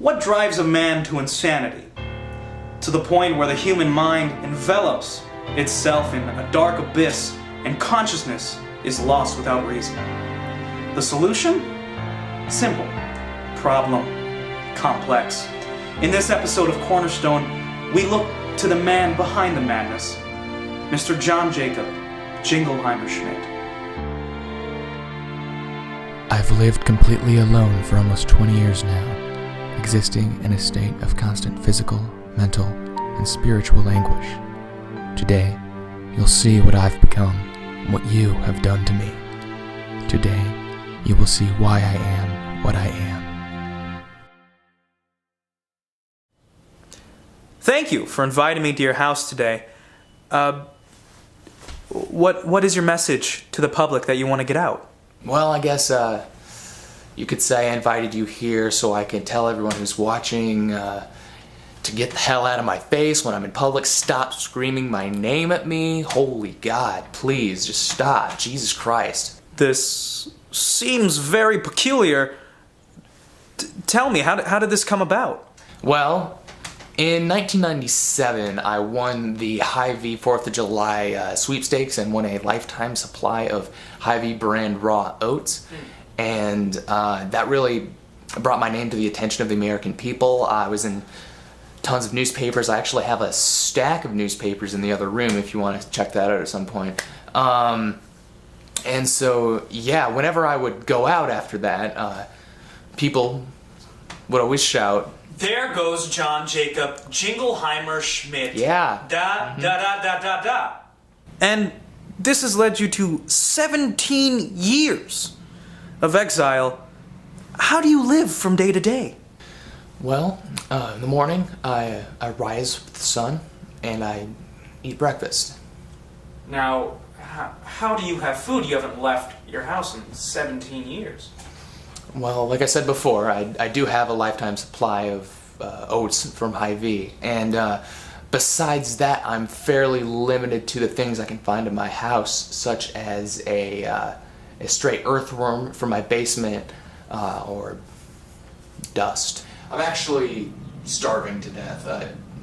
What drives a man to insanity? To the point where the human mind envelops itself in a dark abyss and consciousness is lost without reason. The solution? Simple. Problem complex. In this episode of Cornerstone, we look to the man behind the madness, Mr. John Jacob Jingleheimer Schmidt. I've lived completely alone for almost 20 years now, existing in a state of constant physical, mental, and spiritual anguish. Today, you'll see what I've become, what you have done to me. Today, you will see why I am what I am. Thank you for inviting me to your house today. What is your message to the public that you want to get out? Well, I guess you could say I invited you here so I can tell everyone who's watching to get the hell out of my face when I'm in public. Stop screaming my name at me. Holy God, please, just stop. Jesus Christ. This seems very peculiar. Tell me, how did this come about? Well, in 1997, I won the Hy-Vee 4th of July sweepstakes and won a lifetime supply of Hy-Vee brand raw oats. And that really brought my name to the attention of the American people. I was in tons of newspapers. I actually have a stack of newspapers in the other room if you want to check that out at some point. And so, yeah, whenever I would go out after that, people would always shout, There goes John Jacob Jingleheimer Schmidt. Yeah. Da. And this has led you to 17 years of exile. How do you live from day to day? Well, in the morning, I rise with the sun and I eat breakfast. Now, how do you have food? You haven't left your house in 17 years. Well, like I said before, I do have a lifetime supply of oats from Hy-Vee, and besides that, I'm fairly limited to the things I can find in my house, such as a stray earthworm from my basement, or dust. I'm actually starving to death.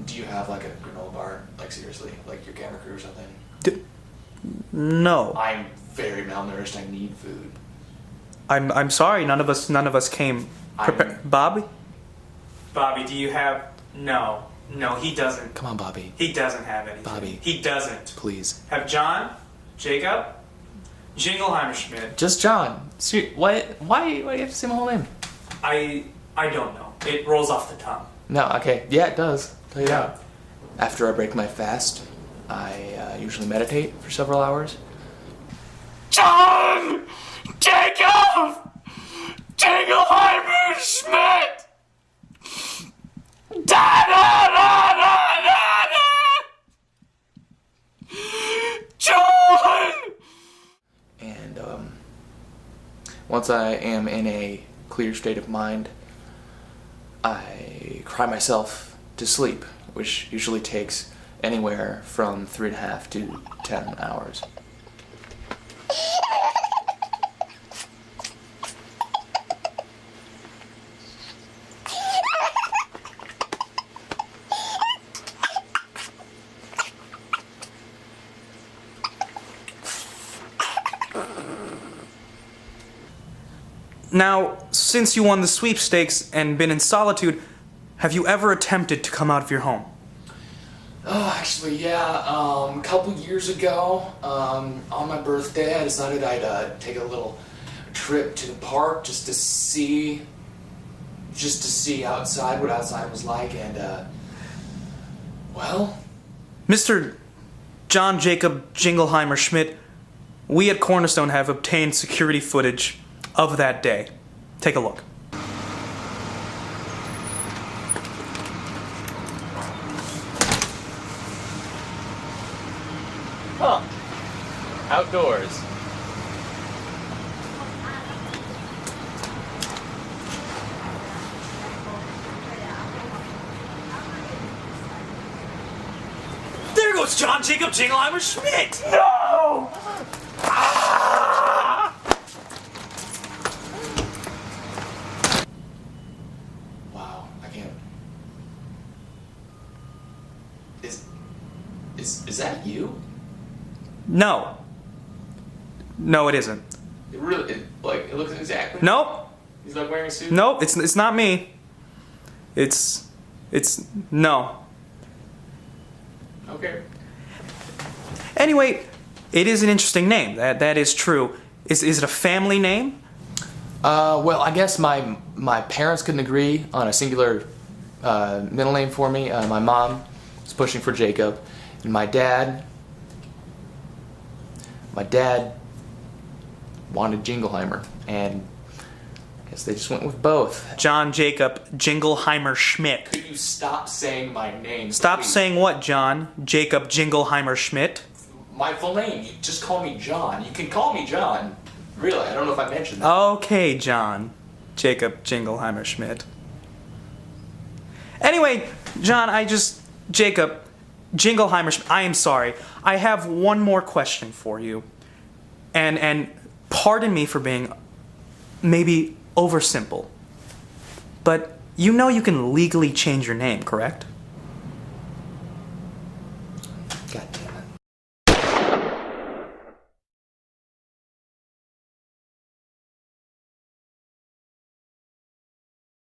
Do you have like a granola bar? Like seriously, like your camera crew or something? No. I'm very malnourished. I need food. I'm sorry. None of us came prepared. Bobby, do you have? No, he doesn't. Come on, Bobby. He doesn't have anything. Bobby. He doesn't. Please. Have John, Jacob, Jingleheimer Schmidt. Just John. Why do you have to say my whole name? I don't know. It rolls off the tongue. No, okay. Yeah, it does. Tell you that. After I break my fast, I usually meditate for several hours. John Jacob Jingleheimer Schmidt. Da da da da da da. John. And once I am in a clear state of mind, I cry myself to sleep, which usually takes anywhere from 3.5 to 10 hours. Now, since you won the sweepstakes and been in solitude, have you ever attempted to come out of your home? Oh, actually, yeah. A couple years ago, on my birthday, I decided I'd take a little trip to the park just to see outside, what outside was like, and, well... Mr. John Jacob Jingleheimer Schmidt, we at Cornerstone have obtained security footage of that day. Take a look. Huh. Outdoors. There goes John Jacob Jingleheimer Schmidt! No! Wow, I Man. Is that you? No. No, it isn't. It really, it looks exactly. Nope. He's like wearing a suit. Nope, it's not me. It's no. Okay. Anyway, it is an interesting name. That is true. Is it a family name? Well, I guess my parents couldn't agree on a singular middle name for me. My mom was pushing for Jacob, and my dad wanted Jingleheimer, and I guess they just went with both. John Jacob Jingleheimer Schmidt. Could you stop saying my name? Stop please? saying what, John? Jacob Jingleheimer Schmidt? My full name. You just call me John. You can call me John. Really, I don't know if I mentioned that. Okay, John. Jacob Jingleheimer Schmidt. Anyway, John, Jacob Jingleheimer Schmidt, I am sorry. I have one more question for you. And pardon me for being maybe oversimple. But you know you can legally change your name, correct?